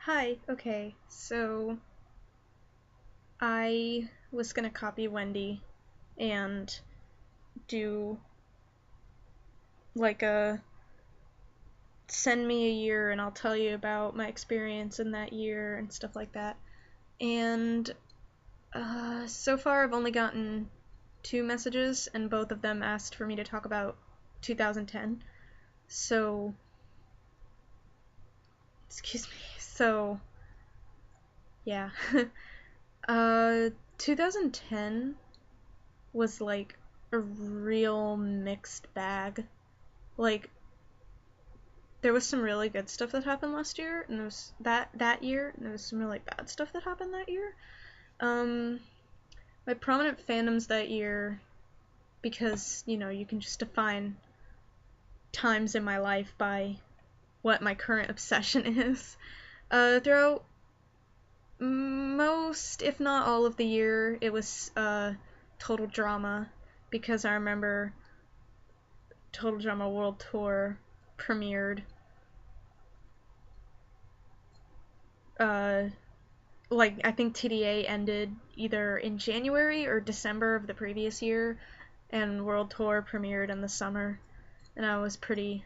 Hi, okay, so I was gonna copy Wendy and do like a send me a year and I'll tell you about my experience in that year and stuff like that. And so far I've only gotten two messages and both of them asked for me to talk about 2010. So, excuse me. So, yeah. 2010 was like a real mixed bag. Like there was some really good stuff that happened last year, and there was that year, and there was some really bad stuff that happened that year. Um, my prominent fandoms that year, because you can just define times in my life by what my current obsession is. Throughout most, if not all of the year, it was Total Drama, because I remember Total Drama World Tour premiered uh, like I think TDA ended either in January or December of the previous year, and World Tour premiered in the summer, and I was pretty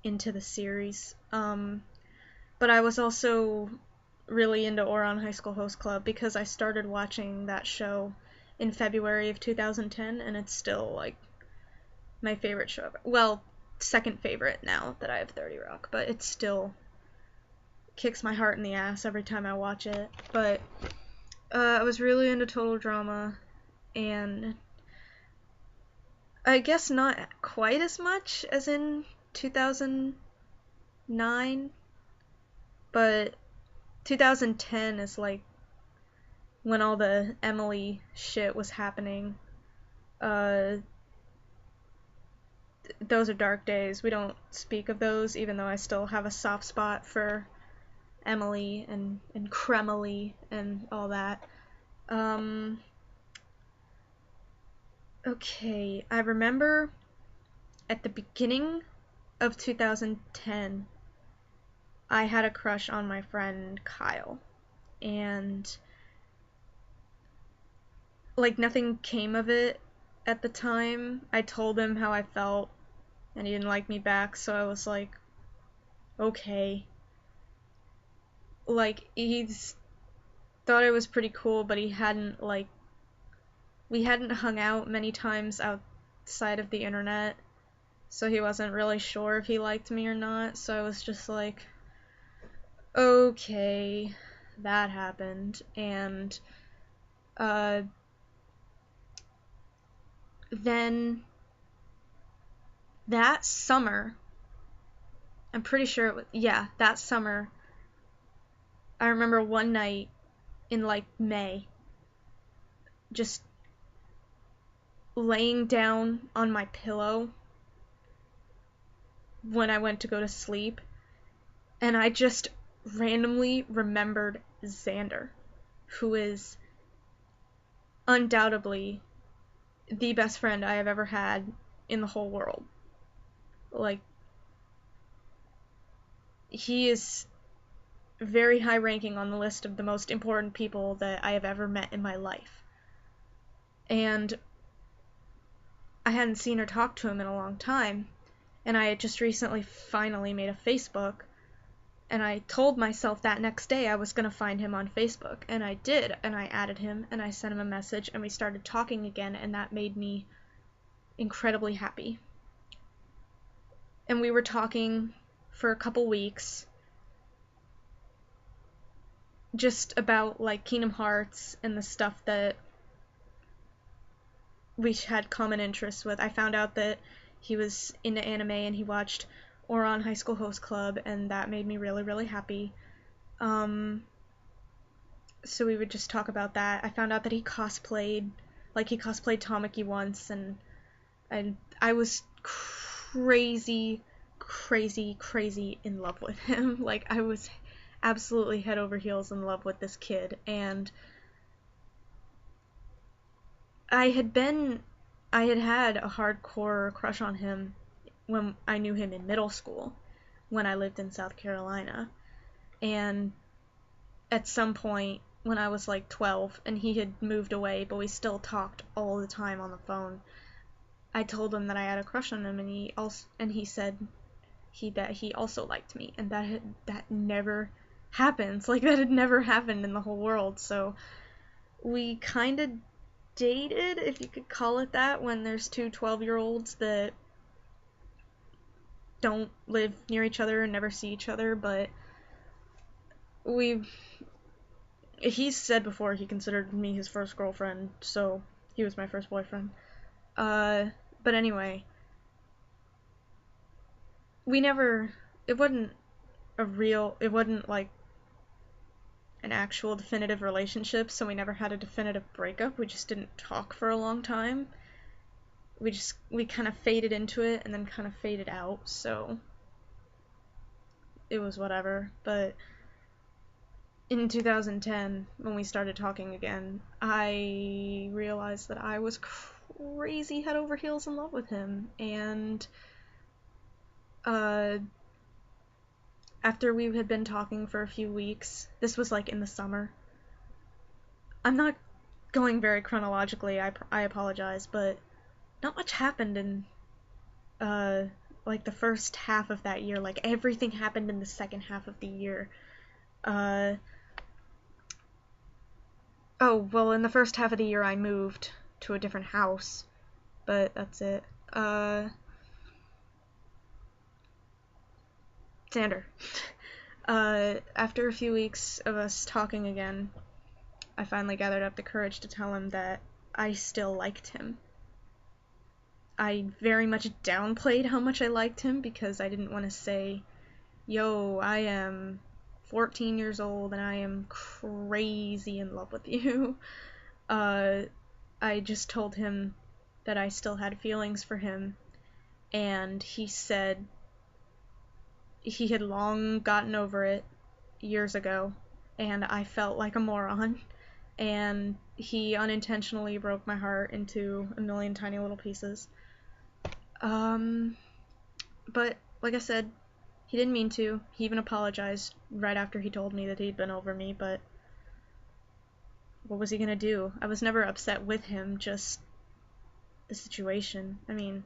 into the series. But I was also really into Ouran High School Host Club because I started watching that show in February of 2010, and it's still like my favorite show ever. Well, second favorite now that I have 30 Rock, but it still kicks my heart in the ass every time I watch it. But I was really into Total Drama, and I guess not quite as much as in 2009, but 2010 is like when all the Emily shit was happening. Uh, those are dark days. We don't speak of those, even though I still have a soft spot for Emily and Cremily and all that. Um, okay, I remember at the beginning of 2010, I had a crush on my friend Kyle. And, like, nothing came of it at the time. I told him how I felt, and he didn't like me back, so I was like, okay. Like, he's thought it was pretty cool, but he hadn't, like, we hadn't hung out many times outside of the internet, so he wasn't really sure if he liked me or not, so I was just like, okay, that happened. And uh then that summer, I'm pretty sure it was, yeah, that summer, I remember one night in like May, just laying down on my pillow when I went to go to sleep, and I just randomly remembered Xander, who is undoubtedly the best friend I have ever had in the whole world. Like, he is very high ranking on the list of the most important people that I have ever met in my life. And I hadn't seen or talked to him in a long time, and I had just recently finally made a Facebook, and I told myself that next day I was going to find him on Facebook, and I did, and I added him, and I sent him a message, and we started talking again, and that made me incredibly happy. And we were talking for a couple weeks, just about, like, Kingdom Hearts and the stuff that we had common interests with. I found out that he was into anime and he watched Ouran High School Host Club, and that made me really, really happy. So we would just talk about that. I found out that he cosplayed Tamaki once, and I was crazy, crazy, crazy in love with him. Like, I was absolutely head over heels in love with this kid, and I had had a hardcore crush on him when I knew him in middle school, when I lived in South Carolina. And at some point when I was like 12 and he had moved away, but we still talked all the time on the phone, I told him that I had a crush on him, and he said that he also liked me, and that never happens. Like, that had never happened in the whole world. So we kind of dated, if you could call it that, when there's two 12-year-olds that don't live near each other and never see each other. But he said before he considered me his first girlfriend, so he was my first boyfriend. But anyway, we never, it wasn't it wasn't like an actual definitive relationship, so we never had a definitive breakup. We just didn't talk for a long time. We kind of faded into it and then kind of faded out, so it was whatever. But in 2010, when we started talking again, I realized that I was crazy head over heels in love with him. And after we had been talking for a few weeks, this was like in the summer. I'm not going very chronologically, I apologize, but not much happened in like the first half of that year. Like, everything happened in the second half of the year. Oh, well, in the first half of the year I moved to a different house, but that's it. Xander. After a few weeks of us talking again, I finally gathered up the courage to tell him that I still liked him. I very much downplayed how much I liked him because I didn't want to say, yo, I am 14 years old and I am crazy in love with you. I just told him that I still had feelings for him, and he said he had long gotten over it years ago, and I felt like a moron, and he unintentionally broke my heart into a million tiny little pieces. But like I said, he didn't mean to. He even apologized right after he told me that he'd been over me, but what was he gonna do? I was never upset with him, just the situation. I mean,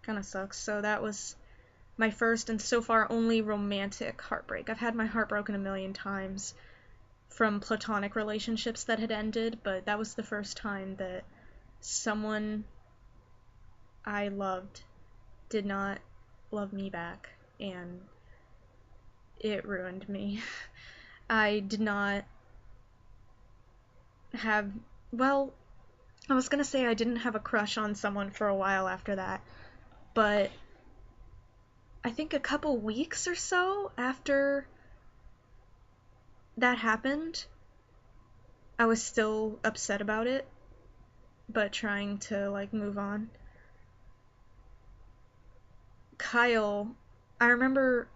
kinda sucks. So that was my first and so far only romantic heartbreak. I've had my heart broken a million times from platonic relationships that had ended, but that was the first time that someone I loved did not love me back, and it ruined me. I did not have, well, I was gonna say I didn't have a crush on someone for a while after that, but I think a couple weeks or so after that happened, I was still upset about it, but trying to, like, move on. Kyle, I remember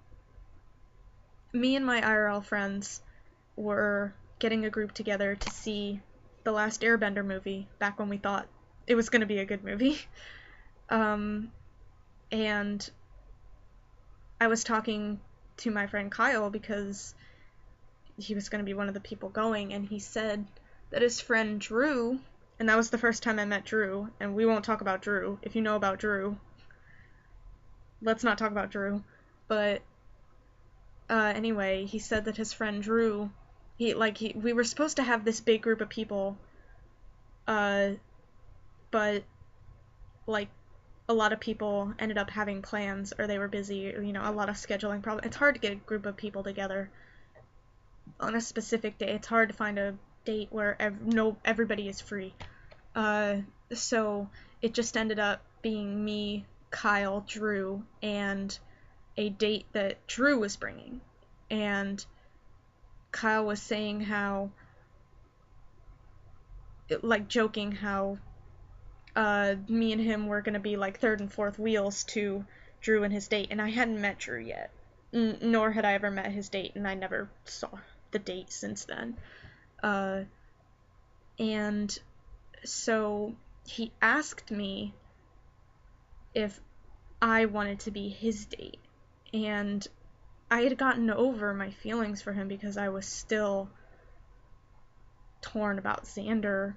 me and my IRL friends were getting a group together to see the last Airbender movie, back when we thought it was going to be a good movie. And I was talking to my friend Kyle because he was going to be one of the people going, and he said that his friend Drew, and that was the first time I met Drew, and we won't talk about Drew. If you know about Drew, let's not talk about Drew. But anyway, he said that his friend Drew, we were supposed to have this big group of people, but like a lot of people ended up having plans, or they were busy, or, a lot of scheduling problems. It's hard to get a group of people together on a specific day. It's hard to find a date where everybody is free. So it just ended up being me, Kyle, Drew, and a date that Drew was bringing. And Kyle was saying how, like, joking how me and him were gonna be like third and fourth wheels to Drew and his date, and I hadn't met Drew yet, nor had I ever met his date, and I never saw the date since then. And so he asked me if I wanted to be his date, and I had gotten over my feelings for him because I was still torn about Xander,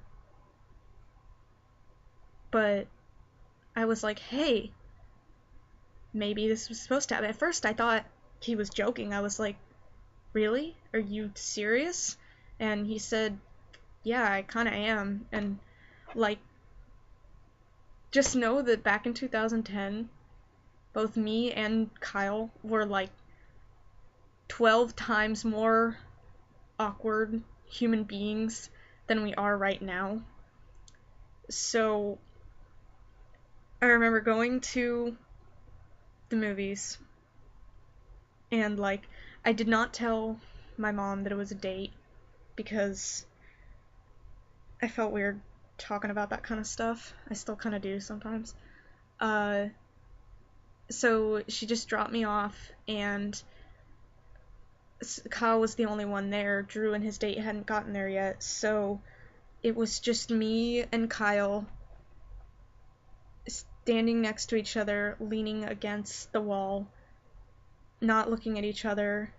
but I was like, hey, maybe this was supposed to happen. At first, I thought he was joking. I was like, really? Are you serious? And he said, yeah, I kind of am. And, like, just know that back in 2010, both me and Kyle were, like, 12 times more awkward human beings than we are right now. So, I remember going to the movies, and, like, I did not tell my mom that it was a date because I felt weird talking about that kind of stuff. I still kind of do sometimes. Uh, so she just dropped me off, and Kyle was the only one there. Drew and his date hadn't gotten there yet, so it was just me and Kyle standing next to each other, leaning against the wall, not looking at each other,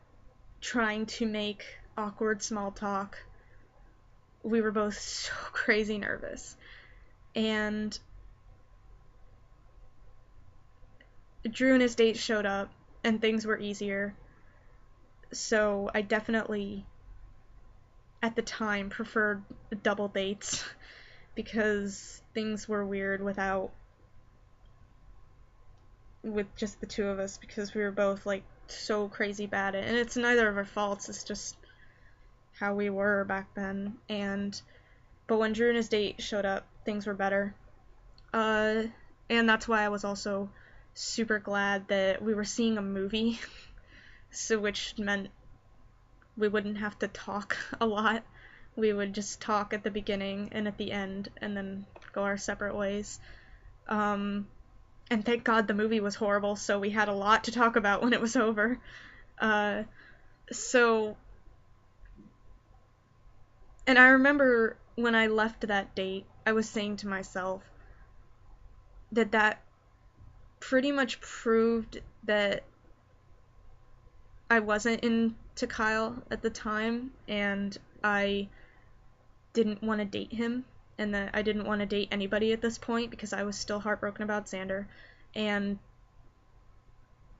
trying to make awkward small talk. We were both so crazy nervous. And Drew and his date showed up, and things were easier. So I definitely, at the time, preferred double dates because things were weird with just the two of us, because we were both, like, so crazy bad at it. And it's neither of our faults, it's just how we were back then. But when Drew and his date showed up, things were better. And that's why I was also super glad that we were seeing a movie, so which meant we wouldn't have to talk a lot. We would just talk at the beginning and at the end, and then go our separate ways. And thank God the movie was horrible, so we had a lot to talk about when it was over. So, and I remember when I left that date, I was saying to myself that pretty much proved that I wasn't into Kyle at the time, and I didn't want to date him, and that I didn't want to date anybody at this point because I was still heartbroken about Xander. And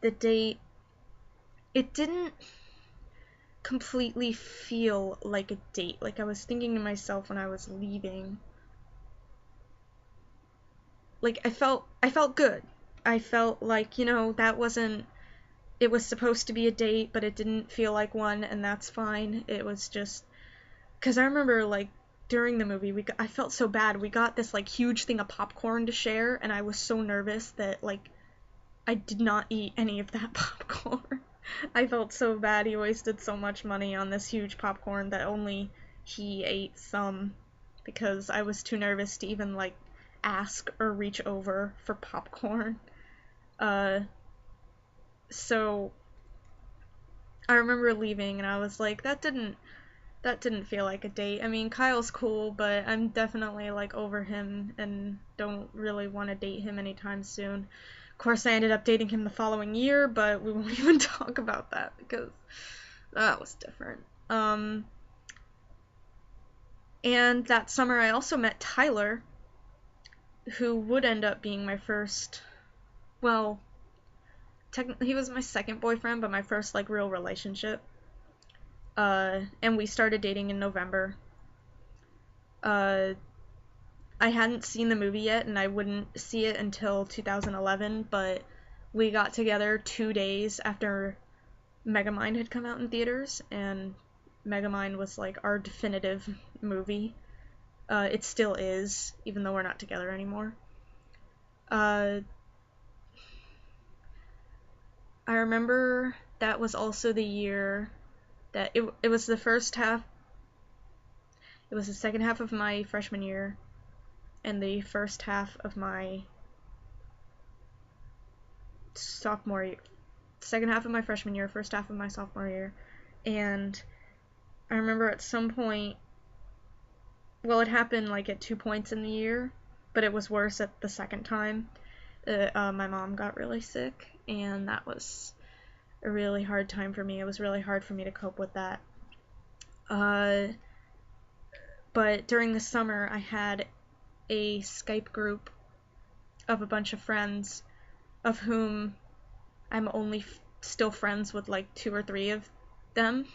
the date, it didn't completely feel like a date. Like, I was thinking to myself when I was leaving, like, I felt good. I felt like, that wasn't, it was supposed to be a date, but it didn't feel like one, and that's fine. It was just, because I remember, like, during the movie, I felt so bad. We got this, like, huge thing of popcorn to share, and I was so nervous that, like, I did not eat any of that popcorn. I felt so bad. He wasted so much money on this huge popcorn that only he ate some, because I was too nervous to even, like, ask or reach over for popcorn. So I remember leaving, and I was like, that didn't feel like a date. I mean, Kyle's cool, but I'm definitely, like, over him and don't really want to date him anytime soon. Of course, I ended up dating him the following year, but we won't even talk about that because that was different. And that summer I also met Tyler, who would end up being my first, well, technically he was my second boyfriend, but my first, like, real relationship. And we started dating in November. I hadn't seen the movie yet, and I wouldn't see it until 2011, but we got together 2 days after Megamind had come out in theaters, and Megamind was, like, our definitive movie. It still is, even though we're not together anymore. I remember that was also the year that it was the first half, it was the second half of my freshman year, and the first half of my sophomore year. Second half of my freshman year, first half of my sophomore year. And I remember at some point, well, it happened, like, at 2 points in the year, but it was worse at the second time. My mom got really sick, and that was a really hard time for me. It was really hard for me to cope with that. Uh, but during the summer, I had a Skype group of a bunch of friends, of whom I'm only still friends with like 2 or 3 of them,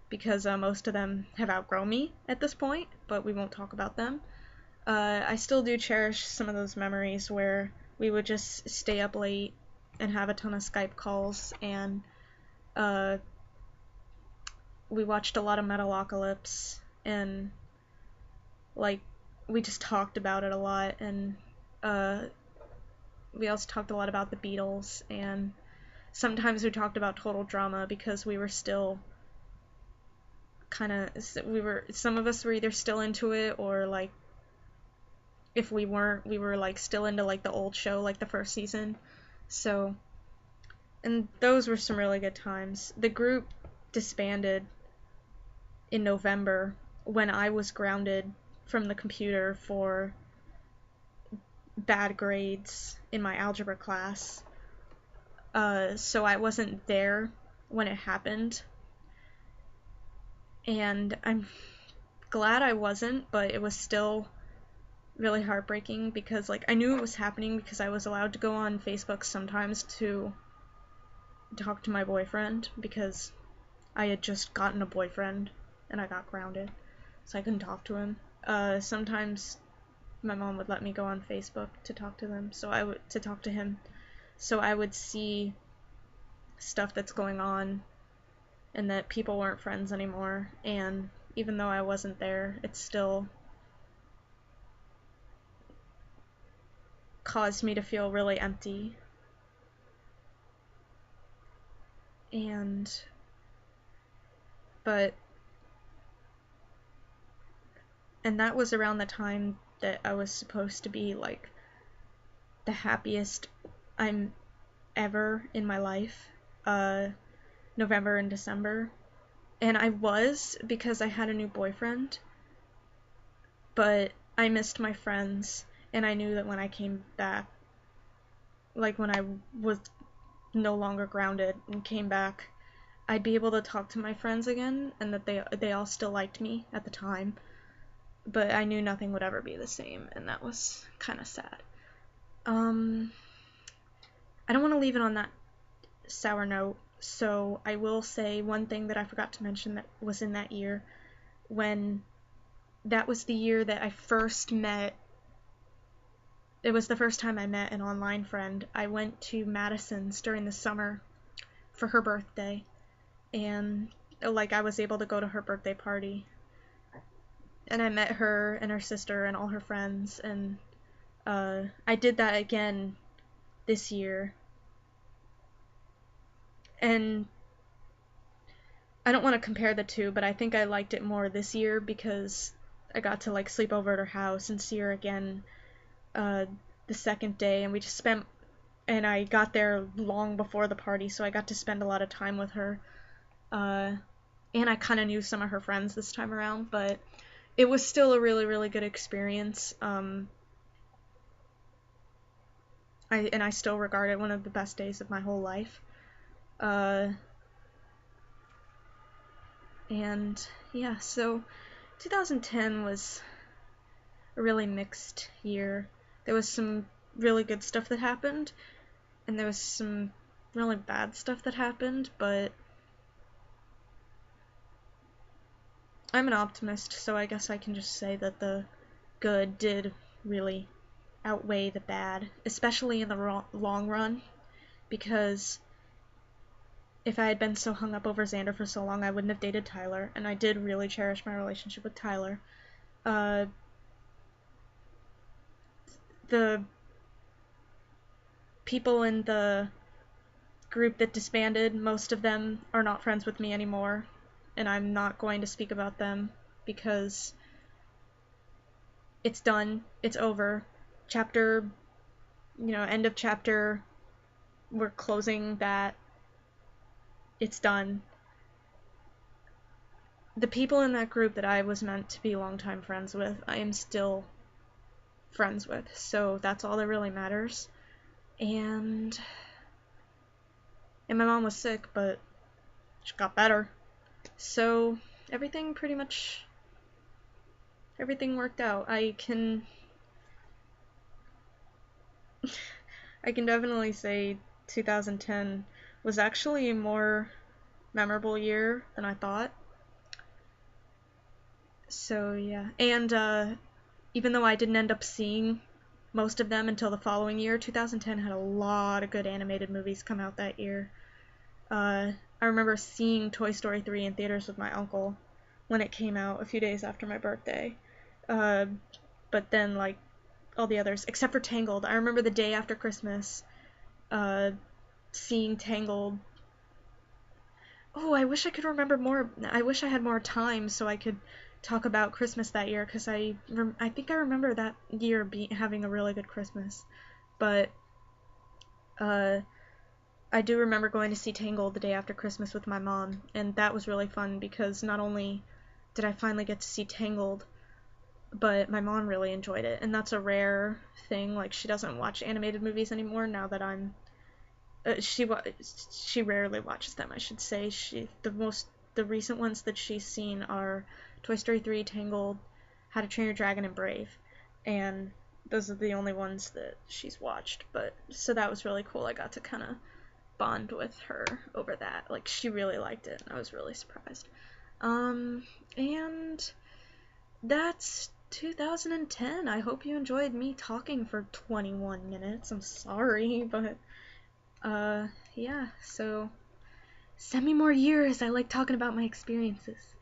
because most of them have outgrown me at this point, but we won't talk about them. I still do cherish some of those memories where we would just stay up late and have a ton of Skype calls, and we watched a lot of Metalocalypse, and like we just talked about it a lot, and we also talked a lot about the Beatles, and sometimes we talked about Total Drama because we were still some of us were either still into it, or like if we weren't, we were like still into like the old show, like the first season. So, and those were some really good times. The group disbanded in November when I was grounded from the computer for bad grades in my algebra class. So I wasn't there when it happened. And I'm glad I wasn't, but it was still really heartbreaking because like I knew it was happening because I was allowed to go on Facebook sometimes to talk to my boyfriend, because I had just gotten a boyfriend and I got grounded, so I couldn't talk to him. Sometimes my mom would let me go on Facebook to talk to him, so I would see stuff that's going on and that people weren't friends anymore, and even though I wasn't there, it still caused me to feel really empty. And that was around the time that I was supposed to be like the happiest I'm ever in my life, November and December. And I was, because I had a new boyfriend, but I missed my friends, and I knew that when I came back, like when I was no longer grounded and came back, I'd be able to talk to my friends again, and that they all still liked me at the time. But I knew nothing would ever be the same, and that was kind of sad. I don't want to leave it on that sour note, so I will say one thing that I forgot to mention that was in that year, when that was the year that I first met. It was the first time I met an online friend. I went to Madison's during the summer for her birthday, and like I was able to go to her birthday party, and I met her and her sister and all her friends, and I did that again this year. And I don't want to compare the two, but I think I liked it more this year because I got to like sleep over at her house and see her again the second day, and and I got there long before the party, so I got to spend a lot of time with her. And I kind of knew some of her friends this time around, but it was still a really, really good experience. I still regard it one of the best days of my whole life. And yeah, so 2010 was a really mixed year. There was some really good stuff that happened, and there was some really bad stuff that happened, but I'm an optimist, so I guess I can just say that the good did really outweigh the bad, especially in the long run, because if I had been so hung up over Xander for so long, I wouldn't have dated Tyler, and I did really cherish my relationship with Tyler. The people in the group that disbanded, most of them are not friends with me anymore, and I'm not going to speak about them because it's done, it's over. End of chapter, we're closing that, it's done. The people in that group that I was meant to be longtime friends with, I am still friends with, so that's all that really matters. And And my mom was sick, but she got better. So everything worked out. I can definitely say 2010 was actually a more memorable year than I thought. So yeah, and even though I didn't end up seeing most of them until the following year, 2010 had a lot of good animated movies come out that year. I remember seeing Toy Story 3 in theaters with my uncle when it came out a few days after my birthday. Uh, but then, like, all the others, except for Tangled, I remember the day after Christmas uh, seeing Tangled. Oh, I wish I could remember more. I wish I had more time so I could talk about Christmas that year, because I think I remember that year having a really good Christmas. But uh, I do remember going to see Tangled the day after Christmas with my mom, and that was really fun because not only did I finally get to see Tangled, but my mom really enjoyed it, and that's a rare thing. Like, she doesn't watch animated movies anymore now that I'm. She rarely watches them, I should say. The recent ones that she's seen are Toy Story 3, Tangled, How to Train Your Dragon, and Brave, and those are the only ones that she's watched. But so that was really cool. I got to kind of bond with her over that. Like, she really liked it, and I was really surprised. And that's 2010. I hope you enjoyed me talking for 21 minutes. I'm sorry, but yeah, so send me more years. I like talking about my experiences.